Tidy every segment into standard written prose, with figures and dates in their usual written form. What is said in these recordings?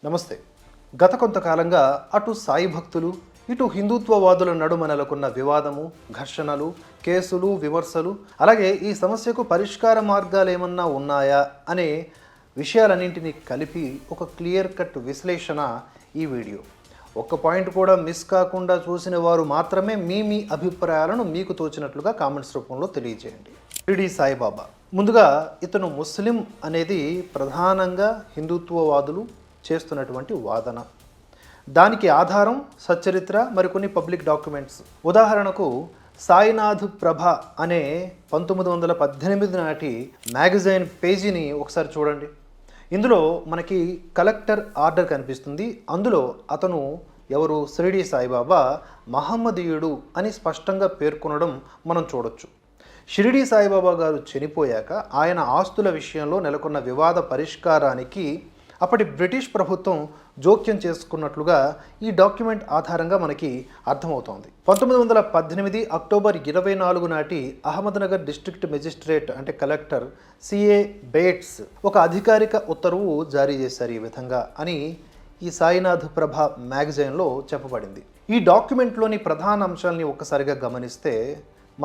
నమస్తే. గత కొంతకాలంగా అటు సాయి భక్తులు, ఇటు హిందుత్వవాదుల నడుమ నెలకొన్న వివాదము, ఘర్షణలు, కేసులు, విమర్శలు, అలాగే ఈ సమస్యకు పరిష్కార మార్గాలు ఏమన్నా ఉన్నాయా అనే విషయాలన్నింటినీ కలిపి ఒక క్లియర్ కట్ విశ్లేషణ ఈ వీడియో. ఒక్క పాయింట్ కూడా మిస్ కాకుండా చూసిన వారు మాత్రమే మీ అభిప్రాయాలను మీకు తోచినట్లుగా కామెంట్స్ రూపంలో తెలియజేయండి. షిరిడి సాయిబాబా, ముందుగా ఇతను ముస్లిం అనేది ప్రధానంగా హిందుత్వవాదులు చేస్తున్నటువంటి వాదన. దానికి ఆధారం సచ్చరిత్ర, మరికొన్ని పబ్లిక్ డాక్యుమెంట్స్. ఉదాహరణకు సాయినాథ్ ప్రభ అనే 1918 నాటి మ్యాగజైన్ పేజీని ఒకసారి చూడండి. ఇందులో మనకి కలెక్టర్ ఆర్డర్ కనిపిస్తుంది. అందులో అతను ఎవరు? షిరిడి సాయిబాబా మహమ్మదీయుడు అని స్పష్టంగా పేర్కొనడం మనం చూడొచ్చు. షిరిడి సాయిబాబా గారు చనిపోయాక ఆయన ఆస్తుల విషయంలో నెలకొన్న వివాద పరిష్కారానికి అప్పటి బ్రిటిష్ ప్రభుత్వం జోక్యం చేసుకున్నట్లుగా ఈ డాక్యుమెంట్ ఆధారంగా మనకి అర్థమవుతోంది. 1918 అక్టోబర్ 24 నాటి అహ్మద్నగర్ డిస్ట్రిక్ట్ మెజిస్ట్రేట్ అంటే కలెక్టర్ సిఏ బేట్స్ ఒక అధికారిక ఉత్తర్వు జారీ చేశారు ఈ విధంగా అని ఈ సాయినాథ్ ప్రభ మ్యాగజైన్లో చెప్పబడింది. ఈ డాక్యుమెంట్లోని ప్రధాన అంశాలని ఒక్కసారిగా గమనిస్తే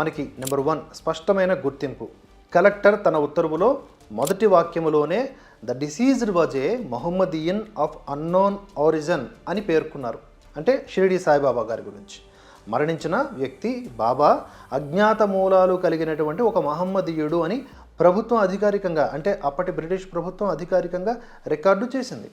మనకి నెంబర్ 1 స్పష్టమైన గుర్తింపు. కలెక్టర్ తన ఉత్తర్వులో మొదటి వాక్యములోనే the deceased was a Mohammedan of unknown origin అని పేర్కొన్నారు. అంటే షిరిడి సాయిబాబా గారి గురించి. మరణించిన వ్యక్తి బాబా అజ్ఞాత మూలాలు కలిగినటువంటి ఒక మహమ్మదీయుడు అని ప్రభుత్వం అధికారికంగా, అంటే అప్పటి బ్రిటిష్ ప్రభుత్వం అధికారికంగా రికార్డు చేసింది.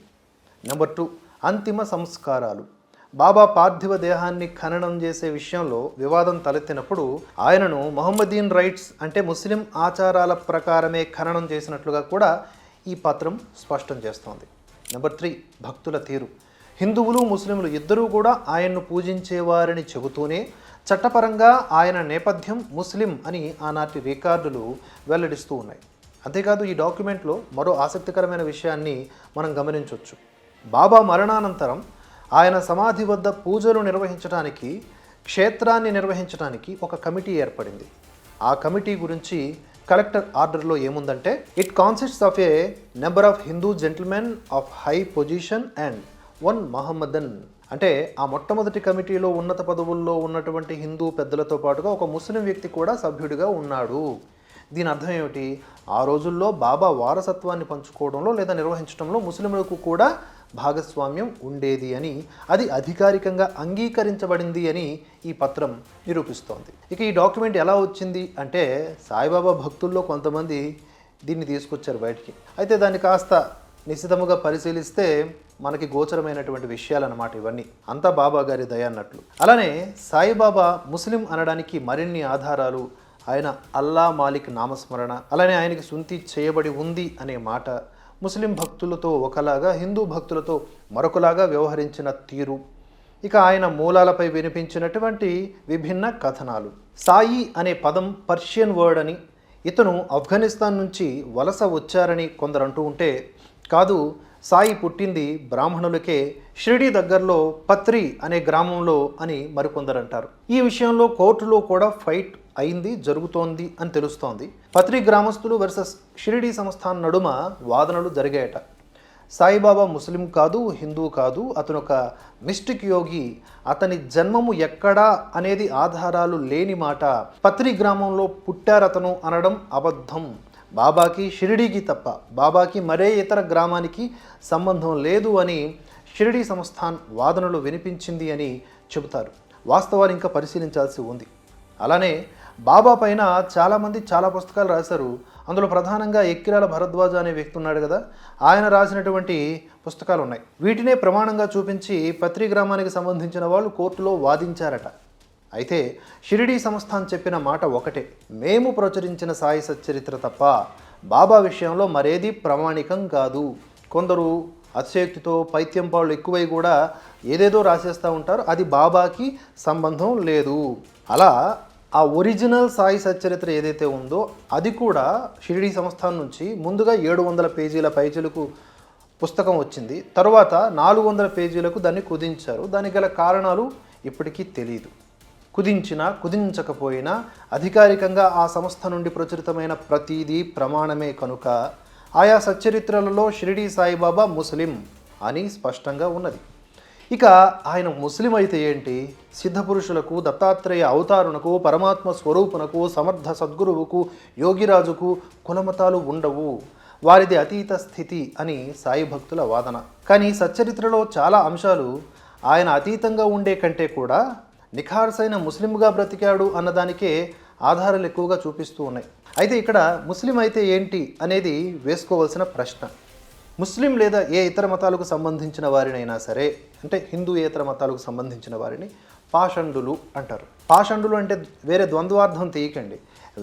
నెంబర్ 2 అంతిమ సంస్కారాలు. బాబా పార్థివ దేహాన్ని ఖననం చేసే విషయంలో వివాదం తలెత్తినప్పుడు ఆయనను మొహమ్మదీన్ రైట్స్ అంటే ముస్లిం ఆచారాల ప్రకారమే ఖననం చేసినట్లుగా కూడా ఈ పత్రం స్పష్టం చేస్తోంది. నెంబర్ 3 భక్తుల తీరు. హిందువులు ముస్లింలు ఇద్దరూ కూడా ఆయన్ను పూజించేవారని చెబుతూనే చట్టపరంగా ఆయన నేపథ్యం ముస్లిం అని ఆనాటి రికార్డులు వెల్లడిస్తూ ఉన్నాయి. అంతేకాదు ఈ డాక్యుమెంట్లో మరో ఆసక్తికరమైన విషయాన్ని మనం గమనించవచ్చు. బాబా మరణానంతరం ఆయన సమాధి వద్ద పూజలు నిర్వహించడానికి, క్షేత్రాన్ని నిర్వహించడానికి ఒక కమిటీ ఏర్పడింది. ఆ కమిటీ గురించి కలెక్టర్ ఆర్డర్లో ఏముందంటే, it consists of a number of Hindu gentlemen of high position and 1 Mohammedan. అంటే ఆ మొట్టమొదటి కమిటీలో ఉన్నత పదవుల్లో ఉన్నటువంటి హిందూ పెద్దలతో పాటుగా ఒక ముస్లిం వ్యక్తి కూడా సభ్యుడిగా ఉన్నాడు. దీని అర్థం ఏమిటి? ఆ రోజుల్లో బాబా వారసత్వాన్ని పంచుకోవడంలో లేదా నిర్వహించడంలో ముస్లింలకు కూడా భాగస్వామ్యం ఉండేది అని, అది అధికారికంగా అంగీకరించబడింది అని ఈ పత్రం నిరూపిస్తోంది. ఇక ఈ డాక్యుమెంట్ ఎలా వచ్చింది అంటే, సాయిబాబా భక్తుల్లో కొంతమంది దీన్ని తీసుకొచ్చారు బయటికి. అయితే దాన్ని కాస్త నిశితముగా పరిశీలిస్తే మనకి గోచరమైనటువంటి విషయాలన్నమాట ఇవన్నీ. అంతా బాబా గారి దయ అన్నట్లు. అలానే సాయిబాబా ముస్లిం అనడానికి మరిన్ని ఆధారాలు ఆయన అల్లా మాలిక్ నామస్మరణ, అలానే ఆయనకి సుంతి చేయబడి ఉంది అనే మాట, ముస్లిం భక్తులతో ఒకలాగా హిందూ భక్తులతో మరొకలాగా వ్యవహరించిన తీరు, ఇక ఆయన మూలాలపై వినిపించినటువంటి విభిన్న కథనాలు. సాయి అనే పదం పర్షియన్ వర్డ్ అని, ఇతను ఆఫ్ఘనిస్తాన్ నుంచి వలస వచ్చారని కొందరు అంటూ ఉంటే, కాదు, సాయి పుట్టింది బ్రాహ్మణులకే, షిరిడి దగ్గరలో పత్రి అనే గ్రామంలో అని మరికొందరు అంటారు. ఈ విషయంలో కోర్టులో కూడా ఫైట్ అయింది, జరుగుతోంది అని తెలుస్తోంది. పత్రి గ్రామస్తులు వర్సెస్ షిరిడి సంస్థాన్ నడుమ వాదనలు జరిగాయట. సాయిబాబా ముస్లిం కాదు, హిందూ కాదు, అతను ఒక మిస్టిక్ యోగి, అతని జన్మము ఎక్కడా అనేది ఆధారాలు లేని మాట, పత్రి గ్రామంలో పుట్టారతను అనడం అబద్ధం, బాబాకి షిరిడీకి తప్ప బాబాకి మరే ఇతర గ్రామానికి సంబంధం లేదు అని షిరిడి సంస్థాన్ వాదనలు వినిపించింది అని చెబుతారు. వాస్తవాలు ఇంకా పరిశీలించాల్సి ఉంది. అలానే బాబా పైన చాలామంది చాలా పుస్తకాలు రాశారు. అందులో ప్రధానంగా ఎక్కిరాల భరద్వాజ అనే వ్యక్తి ఉన్నాడు కదా, ఆయన రాసినటువంటి పుస్తకాలు ఉన్నాయి. వీటినే ప్రమాణంగా చూపించి పత్రి గ్రామానికి సంబంధించిన వాళ్ళు కోర్టులో వాదించారట. అయితే షిరిడి సంస్థాన్ చెప్పిన మాట ఒకటే, మేము ప్రచురించిన సాయి సచ్చరిత్ర తప్ప బాబా విషయంలో మరేది ప్రామాణికం కాదు. కొందరు అతిశయోక్తితో పైత్యం పాళ్ళు ఎక్కువై కూడా ఏదేదో రాసేస్తూ ఉంటారు, అది బాబాకి సంబంధం లేదు. అలా ఆ ఒరిజినల్ సాయి సచ్చరిత్ర ఏదైతే ఉందో అది కూడా షిరిడి సంస్థాన్ నుంచి ముందుగా 700 పేజీల పైచిలకు పుస్తకం వచ్చింది. తర్వాత 400 పేజీలకు దాన్ని కుదించారు. దానికి గల కారణాలు ఇప్పటికీ తెలియదు. కుదించినా కుదించకపోయినా అధికారికంగా ఆ సంస్థ నుండి ప్రచురితమైన ప్రతిదీ ప్రమాణమే కనుక ఆయా సచ్చరిత్రలలో షిరిడి సాయిబాబా ముస్లిం అని స్పష్టంగా ఉన్నది. ఇక ఆయన ముస్లిం అయితే ఏంటి, సిద్ధపురుషులకు, దత్తాత్రేయ అవతారునకు, పరమాత్మ స్వరూపునకు, సమర్థ సద్గురువుకు, యోగిరాజుకు కులమతాలు ఉండవు, వారిది అతీత స్థితి అని సాయి భక్తుల వాదన. కానీ సచ్చరిత్రలో చాలా అంశాలు ఆయన అతీతంగా ఉండే కంటే కూడా నిఖార్సైన ముస్లింగా బ్రతికాడు అన్నదానికే ఆధారాలు ఎక్కువగా చూపిస్తూ ఉన్నాయి. అయితే ఇక్కడ ముస్లిం అయితే ఏంటి అనేది వేసుకోవాల్సిన ప్రశ్న. ముస్లిం లేదా ఏ ఇతర మతాలకు సంబంధించిన వారినైనా సరే, అంటే హిందూయేతర మతాలకు సంబంధించిన వారిని పాషండులు అంటారు. పాషండులు అంటే వేరే ద్వంద్వార్థం తీయకండి,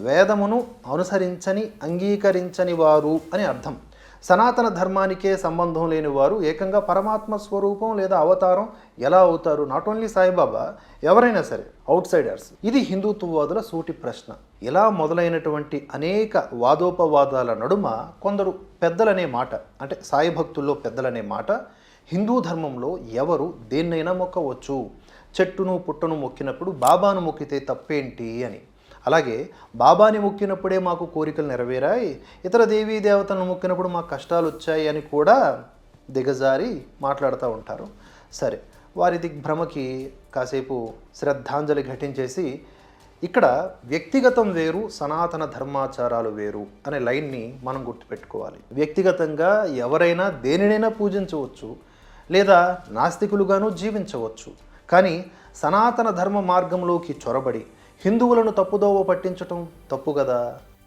వేదమును అనుసరించని, అంగీకరించని వారు అని అర్థం. సనాతన ధర్మానికే సంబంధం లేని వారు ఏకంగా పరమాత్మ స్వరూపం లేదా అవతారం ఎలా అవుతారు? నాట్ ఓన్లీ సాయిబాబా, ఎవరైనా సరే అవుట్ సైడర్స్. ఇది హిందుత్వవాదుల సూటి ప్రశ్న. ఇలా మొదలైనటువంటి అనేక వాదోపవాదాల నడుమ కొందరు పెద్దలనే మాట, అంటే సాయి భక్తుల్లో పెద్దలనే మాట, హిందూ ధర్మంలో ఎవరు దేన్నైనా మొక్కవచ్చు, చెట్టును పుట్టను మొక్కినప్పుడు బాబాను మొక్కితే తప్పేంటి అని. అలాగే బాబాని మొక్కినప్పుడే మాకు కోరికలు నెరవేరాయి, ఇతర దేవీ దేవతలను మొక్కినప్పుడు మాకు కష్టాలు వచ్చాయి అని కూడా దిగజారి మాట్లాడుతూ ఉంటారు. సరే, వారి దిగ్భ్రమకి కాసేపు శ్రద్ధాంజలి ఘటించేసి ఇక్కడ వ్యక్తిగతం వేరు, సనాతన ధర్మాచారాలు వేరు అనే లైన్ని మనం గుర్తుపెట్టుకోవాలి. వ్యక్తిగతంగా ఎవరైనా దేనినైనా పూజించవచ్చు, లేదా నాస్తికులుగాను జీవించవచ్చు. కానీ సనాతన ధర్మ మార్గంలోకి చొరబడి హిందువులను తప్పుదోవ పట్టించటం తప్పు కదా.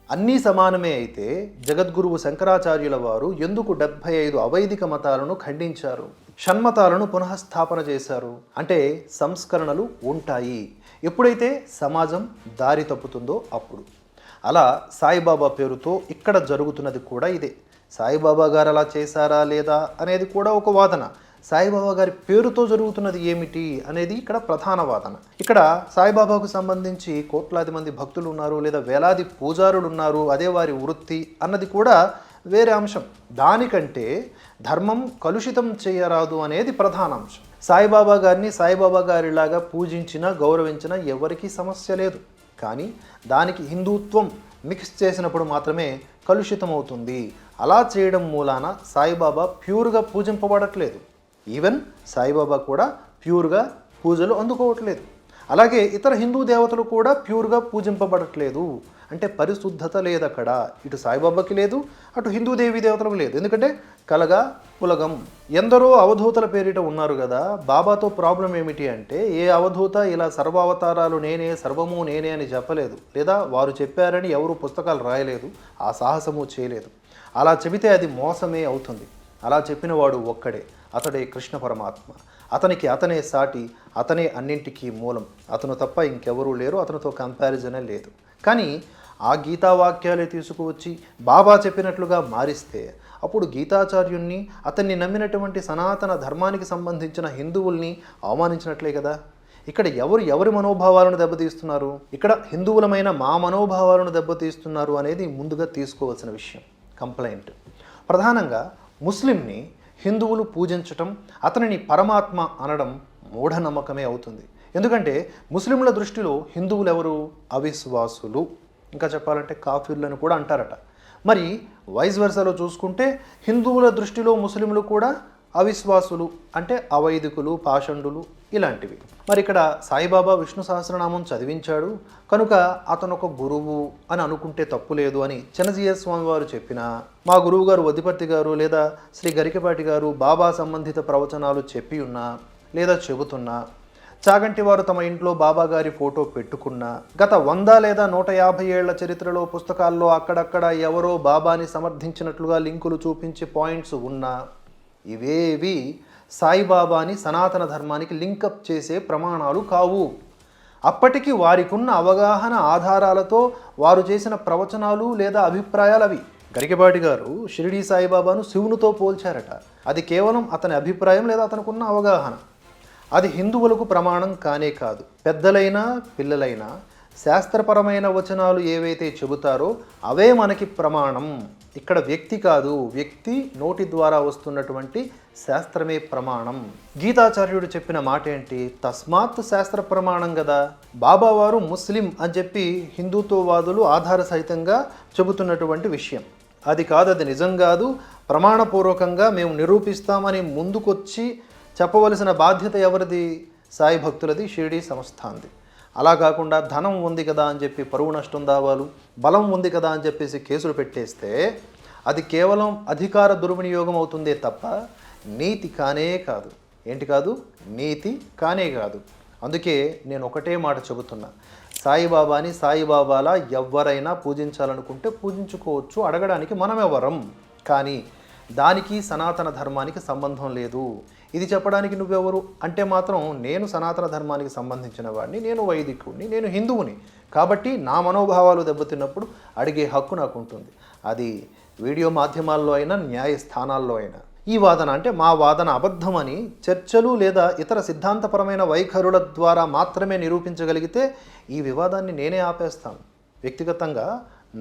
అన్నీ సమానమే అయితే జగద్గురువు శంకరాచార్యుల వారు ఎందుకు 75 అవైదిక మతాలను ఖండించారు, షణ్మతాలను పునఃస్థాపన చేశారు? అంటే సంస్కరణలు ఉంటాయి ఎప్పుడైతే సమాజం దారి తప్పుతుందో అప్పుడు. అలా సాయిబాబా పేరుతో ఇక్కడ జరుగుతున్నది కూడా ఇదే. సాయిబాబా గారు అలా చేశారా లేదా అనేది కూడా ఒక వాదన. సాయిబాబా గారి పేరుతో జరుగుతున్నది ఏమిటి అనేది ఇక్కడ ప్రధాన వాదన. ఇక్కడ సాయిబాబాకు సంబంధించి కోట్లాది మంది భక్తులు ఉన్నారు, లేదా వేలాది పూజారులు ఉన్నారు, అదే వారి వృత్తి అన్నది కూడా వేరే అంశం. దానికంటే ధర్మం కలుషితం చేయరాదు అనేది ప్రధాన అంశం. సాయిబాబా గారిని సాయిబాబా గారిలాగా పూజించినా గౌరవించినా ఎవరికీ సమస్య లేదు. కానీ దానికి హిందుత్వం మిక్స్ చేసినప్పుడు మాత్రమే కలుషితం అవుతుంది. అలా చేయడం మూలాన సాయిబాబా ప్యూర్గా పూజింపబడట్లేదు. ఈవెన్ సాయిబాబా కూడా ప్యూర్గా పూజలు అందుకోవట్లేదు. అలాగే ఇతర హిందూ దేవతలు కూడా ప్యూర్గా పూజింపబడట్లేదు. అంటే పరిశుద్ధత లేదు అక్కడ, ఇటు సాయిబాబాకి లేదు, అటు హిందూ దేవీ దేవతలకు లేదు. ఎందుకంటే కలగా పులగం. ఎందరో అవధూతల పేరిట ఉన్నారు కదా. బాబాతో ప్రాబ్లం ఏమిటి అంటే, ఏ అవధూత ఇలా సర్వావతారాలు నేనే, సర్వము నేనే అని చెప్పలేదు, లేదా వారు చెప్పారని ఎవరు పుస్తకాలు రాయలేదు, ఆ సాహసము చేయలేదు. అలా చెబితే అది మోసమే అవుతుంది. అలా చెప్పిన వాడు ఒక్కడే, అతడే కృష్ణ పరమాత్మ. అతనికి అతనే సాటి, అతనే అన్నింటికీ మూలం. అతను తప్ప ఇంకెవరూ లేరు, అతనితో కంపారిజనే లేదు. కానీ ఆ గీతావాక్యాలే తీసుకువచ్చి బాబా చెప్పినట్లుగా మారిస్తే అప్పుడు గీతాచార్యుణ్ణి, అతన్ని నమ్మినటువంటి సనాతన ధర్మానికి సంబంధించిన హిందువుల్ని అవమానించినట్లే కదా. ఇక్కడ ఎవరి మనోభావాలను దెబ్బతీస్తున్నారు? ఇక్కడ హిందువులమైన మా మనోభావాలను దెబ్బతీస్తున్నారు అనేది ముందుగా తీసుకోవాల్సిన విషయం. కంప్లైంట్ ప్రధానంగా ముస్లింని హిందువులు పూజించటం, అతనిని పరమాత్మ అనడం మూఢనమ్మకమే అవుతుంది. ఎందుకంటే ముస్లింల దృష్టిలో హిందువులు ఎవరు? అవిశ్వాసులు, ఇంకా చెప్పాలంటే కాఫీర్లను కూడా అంటారట. మరి వైస్ వెర్సాలో చూసుకుంటే హిందువుల దృష్టిలో ముస్లింలు కూడా అవిశ్వాసులు, అంటే అవైదికులు, పాషండులు ఇలాంటివి. మరి ఇక్కడ సాయిబాబా విష్ణు సహస్రనామం చదివించాడు కనుక అతను ఒక గురువు అని అనుకుంటే తప్పు లేదు అని చిన్నజీయ స్వామి వారు చెప్పినా, మా గురువు గారు వద్దిపర్తి గారు లేదా శ్రీ గరికపాటి గారు బాబా సంబంధిత ప్రవచనాలు చెప్పి ఉన్నా లేదా చెబుతున్నా, చాగంటి వారు తమ ఇంట్లో బాబా గారి ఫోటో పెట్టుకున్నా, గత 100 లేదా 150 ఏళ్ల చరిత్రలో పుస్తకాల్లో అక్కడక్కడ ఎవరో బాబాని సమర్థించినట్లుగా లింకులు చూపించి పాయింట్స్ ఉన్నా, ఇవేవి సాయిబాబాని సనాతన ధర్మానికి లింకప్ చేసే ప్రమాణాలు కావు. అప్పటికి వారికున్న అవగాహన ఆధారాలతో వారు చేసిన ప్రవచనాలు లేదా అభిప్రాయాలు అవి. గరికపాటి గారు షిరిడీ సాయిబాబాను శివునితో పోల్చారట. అది కేవలం అతని అభిప్రాయం లేదా అతనుకున్న అవగాహన. అది హిందువులకు ప్రమాణం కానే కాదు. పెద్దలైనా పిల్లలైనా శాస్త్రపరమైన వచనాలు ఏవైతే చెబుతారో అవే మనకి ప్రమాణం. ఇక్కడ వ్యక్తి కాదు, వ్యక్తి నోటి ద్వారా వస్తున్నటువంటి శాస్త్రమే ప్రమాణం. గీతాచార్యుడు చెప్పిన మాట ఏంటి? తస్మాత్ శాస్త్ర ప్రమాణం కదా. బాబావారు ముస్లిం అని చెప్పి హిందుత్వవాదులు ఆధార సహితంగా చెబుతున్నటువంటి విషయం అది కాదు, అది నిజం కాదు, ప్రమాణపూర్వకంగా మేము నిరూపిస్తామని ముందుకొచ్చి చెప్పవలసిన బాధ్యత ఎవరిది? సాయి భక్తులది, షిరిడీ సంస్థాంది. అలా కాకుండా ధనం ఉంది కదా అని చెప్పి పరువు నష్టం దావాలు, బలం ఉంది కదా అని చెప్పేసి కేసులు పెట్టేస్తే అది కేవలం అధికార దుర్వినియోగం అవుతుందే తప్ప నీతి కానే కాదు. ఏంటి కాదు? నీతి కానే కాదు. అందుకే నేను ఒకటే మాట చెబుతున్నా, సాయిబాబాని సాయిబాబాలా ఎవరైనా పూజించాలనుకుంటే పూజించుకోవచ్చు, అడగడానికి మనమెవరం. కానీ దానికి సనాతన ధర్మానికి సంబంధం లేదు. ఇది చెప్పడానికి నువ్వెవరు అంటే మాత్రం నేను సనాతన ధర్మానికి సంబంధించిన వాడిని, నేను వైదికుడిని, నేను హిందువుని, కాబట్టి నా మనోభావాలు దెబ్బతిన్నప్పుడు అడిగే హక్కు నాకు ఉంటుంది. అది వీడియో మాధ్యమాల్లో అయినా న్యాయస్థానాల్లో అయినా. ఈ వాదన అంటే మా వాదన అబద్ధమని చర్చలు లేదా ఇతర సిద్ధాంతపరమైన వైఖరుల ద్వారా మాత్రమే నిరూపించగలిగితే ఈ వివాదాన్ని నేనే ఆపేస్తాను. వ్యక్తిగతంగా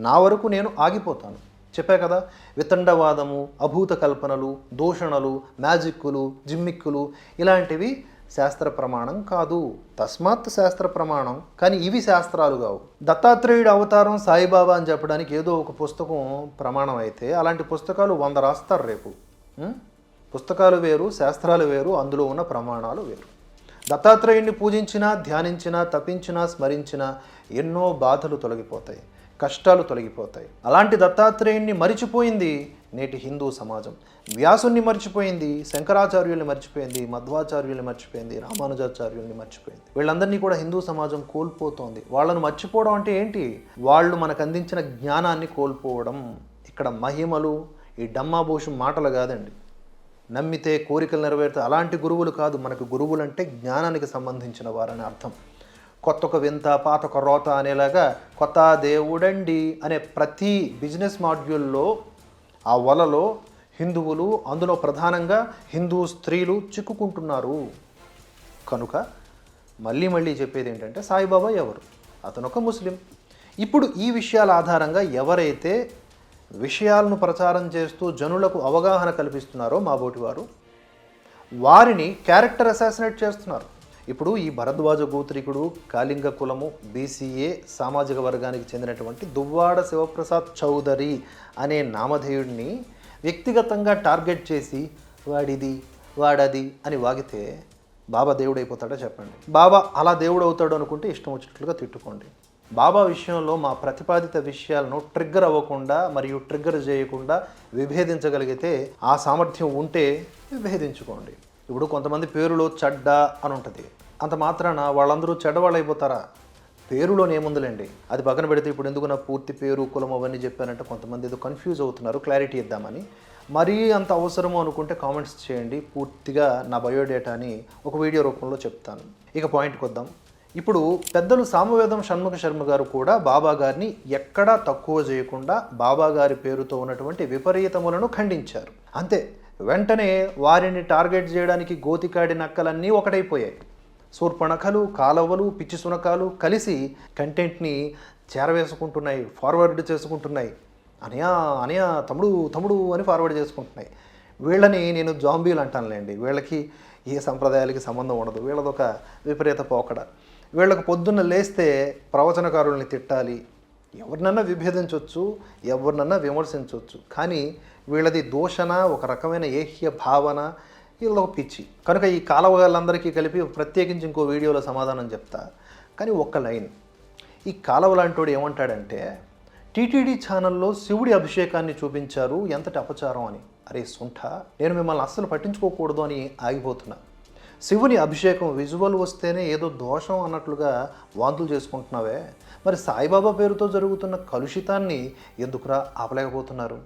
నా వరకు నేను ఆగిపోతాను. చెప్పా కదా, వితండవాదము, అభూత కల్పనలు, దూషణలు, మ్యాజిక్కులు, జిమ్మిక్కులు ఇలాంటివి శాస్త్ర ప్రమాణం కాదు. తస్మాత్ శాస్త్ర ప్రమాణం. కానీ ఇవి శాస్త్రాలు కావు. దత్తాత్రేయుడు అవతారం సాయిబాబా అని చెప్పడానికి ఏదో ఒక పుస్తకం ప్రమాణం అయితే అలాంటి పుస్తకాలు 100 రాస్తారు రేపు. పుస్తకాలు వేరు, శాస్త్రాలు వేరు, అందులో ఉన్న ప్రమాణాలు వేరు. దత్తాత్రేయుడిని పూజించినా, ధ్యానించినా, తపించినా, స్మరించినా ఎన్నో బాధలు తొలగిపోతాయి, కష్టాలు తొలగిపోతాయి. అలాంటి దత్తాత్రేయుణ్ణి మరిచిపోయింది నేటి హిందూ సమాజం. వ్యాసుని మర్చిపోయింది, శంకరాచార్యుల్ని మర్చిపోయింది, మధ్వాచార్యుల్ని మర్చిపోయింది, రామానుజాచార్యుల్ని మర్చిపోయింది. వీళ్ళందరినీ కూడా హిందూ సమాజం కోల్పోతోంది. వాళ్ళను మర్చిపోవడం అంటే ఏంటి? వాళ్ళు మనకు అందించిన జ్ఞానాన్ని కోల్పోవడం. ఇక్కడ మహిమలు, ఈ డమ్మాభూషం మాటలు కాదండి. నమ్మితే కోరికలు నెరవేరుతాయి అలాంటి గురువులు కాదు. మనకు గురువులు అంటే జ్ఞానానికి సంబంధించిన వారని అర్థం. కొత్తొక వింత పాతొక రోత అనేలాగా కొత్త దేవుడండి అనే ప్రతి బిజినెస్ మాడ్యూల్లో ఆ వలలో హిందువులు, అందులో ప్రధానంగా హిందూ స్త్రీలు చిక్కుకుంటున్నారు. కనుక మళ్ళీ చెప్పేది ఏంటంటే సాయిబాబా ఎవరు? అతను ఒక ముస్లిం. ఇప్పుడు ఈ విషయాల ఆధారంగా ఎవరైతే విషయాలను ప్రచారం చేస్తూ జనులకు అవగాహన కల్పిస్తున్నారో మాబోటి వారు, వారిని క్యారెక్టర్ అసాసినేట్ చేస్తున్నారు. ఇప్పుడు ఈ భరద్వాజ గోత్రికుడు, కాళింగ కులము, బీసీఏ సామాజిక వర్గానికి చెందినటువంటి దువ్వాడ శివప్రసాద్ చౌదరి అనే నామధేయుడిని వ్యక్తిగతంగా టార్గెట్ చేసి వాడిది వాడది అని వాగితే బాబా దేవుడు అయిపోతాడో చెప్పండి? బాబా అలా దేవుడు అవుతాడు అనుకుంటే ఇష్టం వచ్చినట్లుగా తిట్టుకోండి. బాబా విషయంలో మా ప్రతిపాదిత విషయాలను ట్రిగ్గర్ అవ్వకుండా మరియు ట్రిగ్గర్ చేయకుండా విభేదించగలిగితే ఆ సామర్థ్యం ఉంటే విభేదించుకోండి. ఇప్పుడు కొంతమంది పేరులో చెడ్డ అని ఉంటుంది. అంత మాత్రాన వాళ్ళందరూ చెడ్డవాళ్ళు అయిపోతారా? పేరులోనే ఏముందులేండి, అది పక్కన పెడితే ఇప్పుడు ఎందుకు నా పూర్తి పేరు, కులం అవన్నీ చెప్పానంటే కొంతమంది ఏదో కన్ఫ్యూజ్ అవుతున్నారు, క్లారిటీ ఇద్దామని. మరీ అంత అవసరమో అనుకుంటే కామెంట్స్ చేయండి, పూర్తిగా నా బయోడేటాని ఒక వీడియో రూపంలో చెప్తాను. ఇక పాయింట్కి వద్దాం. ఇప్పుడు పెద్దలు సామవేదం షణ్ముఖ శర్మ గారు కూడా బాబా గారిని ఎక్కడా తక్కువ చేయకుండా బాబా గారి పేరుతో ఉన్నటువంటి విపరీతములను ఖండించారు. అంతే, వెంటనే వారిని టార్గెట్ చేయడానికి గోతికాడి నక్కలన్నీ ఒకటైపోయాయి. శూర్పణఖలు, కాలవలు, పిచ్చి సునకాలు కలిసి కంటెంట్ని చేరవేసుకుంటున్నాయి, ఫార్వర్డ్ చేసుకుంటున్నాయి. అనయా అనయా తమ్ముడు తమ్ముడు అని ఫార్వర్డ్ చేసుకుంటున్నాయి. వీళ్ళని నేను జాంబీలు అంటానులేండి. వీళ్ళకి ఏ సంప్రదాయాలకి సంబంధం ఉండదు. వీళ్ళదొక విపరీత పోకడ. వీళ్ళకు పొద్దున్న లేస్తే ప్రవచనకారుల్ని తిట్టాలి, ఎవరినన్నా విభేదించవచ్చు, ఎవరినన్నా విమర్శించవచ్చు. కానీ వీళ్ళది దూషణ, ఒక రకమైన ఏహ్య భావన, వీళ్ళ ఒక పిచ్చి. కనుక ఈ కాలవలందరికీ కలిపి ప్రత్యేకించి ఇంకో వీడియోలో సమాధానం చెప్తా. కానీ ఒక్క లైన్, ఈ కాలవ లాంటోడు ఏమంటాడంటే టీటీడీ ఛానల్లో శివుడి అభిషేకాన్ని చూపించారు, ఎంతటి అపచారం అని. అరే సుంఠ, నేను మిమ్మల్ని అస్సలు పట్టించుకోకూడదు అని ఆగిపోతున్నా. శివుని అభిషేకం విజువల్ వస్తేనే ఏదో దోషం అన్నట్లుగా వాంతులు చేసుకుంటున్నావే, మరి సాయిబాబా పేరుతో జరుగుతున్న కలుషితాన్ని ఎందుకురా ఆపలేకపోతున్నారు?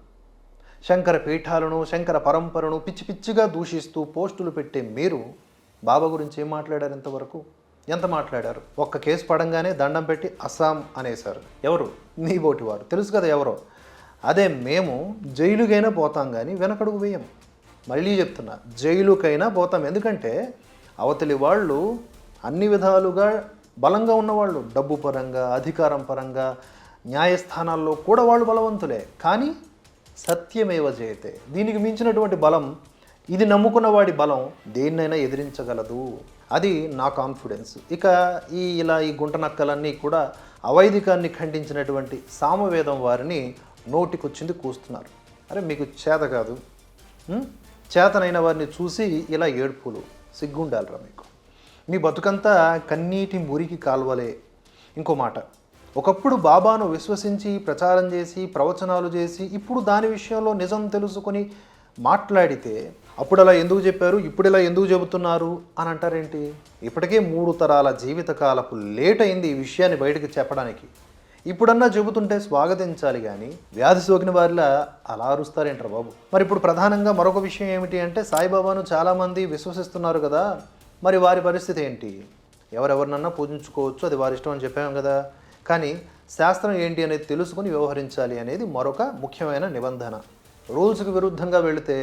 శంకర పీఠాలను, శంకర పరంపరను పిచ్చి పిచ్చిగా దూషిస్తూ పోస్టులు పెట్టే మీరు బాబా గురించి ఏం మాట్లాడారు ఇంతవరకు? ఎంత మాట్లాడారు? ఒక్క కేసు పడంగానే దండం పెట్టి అస్సాం అనేశారు. ఎవరు? మీ బోటి వారు, తెలుసు కదా ఎవరో. అదే మేము జైలుకైనా పోతాం కానీ వెనకడుగు వేయం. మళ్ళీ చెప్తున్నా, జైలుకైనా పోతాం. ఎందుకంటే అవతలి వాళ్ళు అన్ని విధాలుగా బలంగా ఉన్నవాళ్ళు, డబ్బు పరంగా, అధికారం పరంగా, న్యాయస్థానాల్లో కూడా వాళ్ళు బలవంతులే. కానీ సత్యమేవ జయతే, దీనికి మించినటువంటి బలం, ఇది నమ్ముకున్న వాడి బలం దేన్నైనా ఎదిరించగలదు. అది నా కాన్ఫిడెన్స్. ఇక ఈ గుంట నక్కలన్నీ కూడా అవైదికాన్ని ఖండించినటువంటి సామవేదం వారిని నోటికొచ్చింది కూస్తున్నారు. అరే మీకు చేత కాదు, ఉం? చేతనైన వారిని చూసి ఇలా ఏడ్పులు, సిగ్గుండాలిరా మీకు. మీ బతుకంతా కన్నీటి మురికి కాల్వలే. ఇంకో మాట, ఒకప్పుడు బాబాను విశ్వసించి ప్రచారం చేసి ప్రవచనాలు చేసి ఇప్పుడు దాని విషయంలో నిజం తెలుసుకొని మాట్లాడితే అప్పుడు అలా ఎందుకు చెప్పారు, ఇప్పుడు ఇలా ఎందుకు చెబుతున్నారు అని అంటారేంటి? ఇప్పటికే 3 తరాల జీవితకాలపు లేట్ అయింది ఈ విషయాన్ని బయటకు చెప్పడానికి. ఇప్పుడన్నా చెబుతుంటే స్వాగతించాలి కానీ వ్యాధి సోకిన వారిలా అలా అరుస్తారేంటారు బాబు. మరి ఇప్పుడు ప్రధానంగా మరొక విషయం ఏమిటి అంటే, సాయిబాబాను చాలామంది విశ్వసిస్తున్నారు కదా, మరి వారి పరిస్థితి ఏంటి? ఎవరెవరినన్నా పూజించుకోవచ్చు, అది వారి ఇష్టం అని చెప్పాము కదా. కానీ శాస్త్రం ఏంటి అనేది తెలుసుకుని వ్యవహరించాలి అనేది మరొక ముఖ్యమైన నిబంధన. రూల్స్కి విరుద్ధంగా వెళితే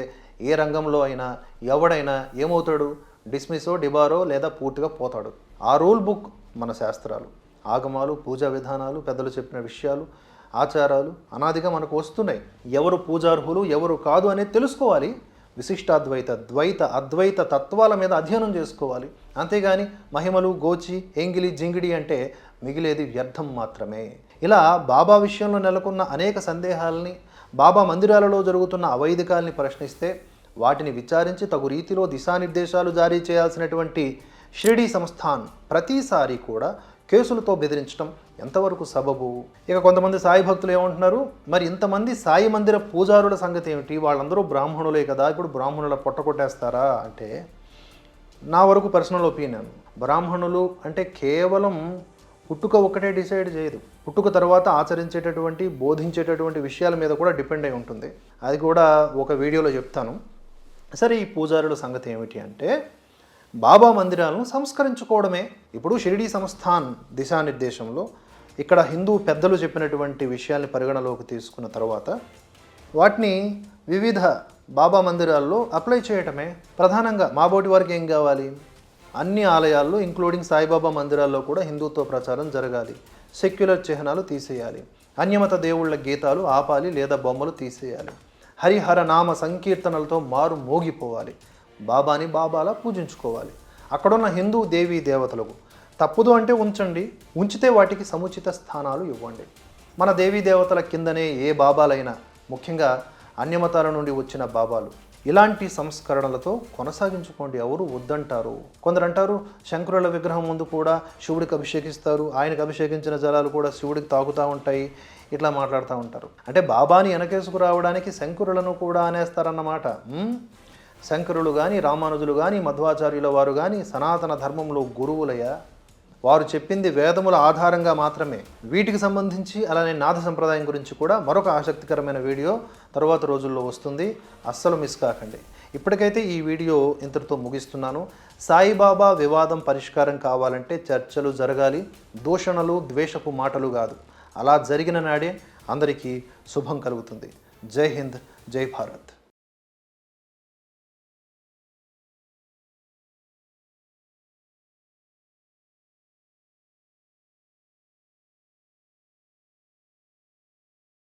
ఏ రంగంలో అయినా ఎవడైనా ఏమవుతాడు? డిస్మిసో, డిబారో లేదా పూర్తిగా పోతాడు. ఆ రూల్ బుక్ మన శాస్త్రాలు, ఆగమాలు, పూజా విధానాలు, పెద్దలు చెప్పిన విషయాలు, ఆచారాలు అనాదిగా మనకు వస్తున్నాయి. ఎవరు పూజార్హులు ఎవరు కాదు అనేది తెలుసుకోవాలి. విశిష్టాద్వైత, ద్వైత, అద్వైత తత్వాల మీద అధ్యయనం చేసుకోవాలి. అంతేగాని మహిమలు, గోచి, ఎంగిలి, జింగిడి అంటే మిగిలేది వ్యర్థం మాత్రమే. ఇలా బాబా విషయంలో నెలకొన్న అనేక సందేహాలని, బాబా మందిరాలలో జరుగుతున్న అవైదికాల్ని ప్రశ్నిస్తే వాటిని విచారించి తగు రీతిలో దిశానిర్దేశాలు జారీ చేయాల్సినటువంటి షిరిడీ సంస్థాన్ ప్రతిసారి కూడా కేసులతో బెదిరించడం ఎంతవరకు సబబు? ఇక కొంతమంది సాయి భక్తులు ఏమంటున్నారు, మరి ఇంతమంది సాయి మందిర పూజారుల సంగతి ఏమిటి? వాళ్ళందరూ బ్రాహ్మణులే కదా, ఇప్పుడు బ్రాహ్మణుల పొట్టకొట్టేస్తారా అంటే, నా వరకు పర్సనల్ ఒపీనియన్, బ్రాహ్మణులు అంటే కేవలం పుట్టుక ఒక్కటే డిసైడ్ చేయదు. పుట్టుక తర్వాత ఆచరించేటటువంటి, బోధించేటటువంటి విషయాల మీద కూడా డిపెండ్ అయి ఉంటుంది. అది కూడా ఒక వీడియోలో చెప్తాను. సరే, ఈ పూజారుల సంగతి ఏమిటి అంటే, బాబా మందిరాలను సంస్కరించుకోవడమే. ఇప్పుడు షిరిడీ సంస్థాన్ దిశానిర్దేశంలో ఇక్కడ హిందూ పెద్దలు చెప్పినటువంటి విషయాల్ని పరిగణలోకి తీసుకున్న తర్వాత వాటిని వివిధ బాబా మందిరాల్లో అప్లై చేయటమే. ప్రధానంగా మాబోటి వారికి ఏం కావాలి? అన్ని ఆలయాల్లో ఇంక్లూడింగ్ సాయిబాబా మందిరాల్లో కూడా హిందుత్వ ప్రచారం జరగాలి. సెక్యులర్ చిహ్నాలు తీసేయాలి. అన్యమత దేవుళ్ళ గీతాలు ఆపాలి లేదా బొమ్మలు తీసేయాలి. హరిహర నామ సంకీర్తనలతో మారు మోగిపోవాలి. బాబాని బాబాలా పూజించుకోవాలి. అక్కడున్న హిందూ దేవీ దేవతలకు తప్పుదు అంటే ఉంచండి, ఉంచితే వాటికి సముచిత స్థానాలు ఇవ్వండి. మన దేవీ దేవతల కిందనే ఏ బాబాలైనా, ముఖ్యంగా అన్యమతాల నుండి వచ్చిన బాబాలు, ఇలాంటి సంస్కరణలతో కొనసాగించుకోండి. ఎవరు వద్దంటారు? కొందరు అంటారు శంకరుల విగ్రహం ముందు కూడా శివుడికి అభిషేకిస్తారు, ఆయనకు అభిషేకించిన జలాలు కూడా శివుడికి తాగుతూ ఉంటాయి, ఇట్లా మాట్లాడుతూ ఉంటారు. అంటే బాబాని వెనకేసుకు రావడానికి శంకరులను కూడా అనేస్తారన్నమాట. శంకరులు కానీ, రామానుజులు కానీ, మధ్వాచార్యుల వారు కానీ సనాతన ధర్మంలో గురువులయ్యా. వారు చెప్పింది వేదముల ఆధారంగా మాత్రమే. వీటికి సంబంధించి అలానే నాథ సంప్రదాయం గురించి కూడా మరొక ఆసక్తికరమైన వీడియో తరువాత రోజుల్లో వస్తుంది. అస్సలు మిస్ కాకండి. ఇప్పటికైతే ఈ వీడియో ఇంతటితో ముగిస్తున్నాను. సాయిబాబా వివాదం పరిష్కారం కావాలంటే చర్చలు జరగాలి, దూషణలు, ద్వేషపు మాటలు కాదు. అలా జరిగిన నాడే అందరికీ శుభం కలుగుతుంది. జై హింద్, జై భారత్.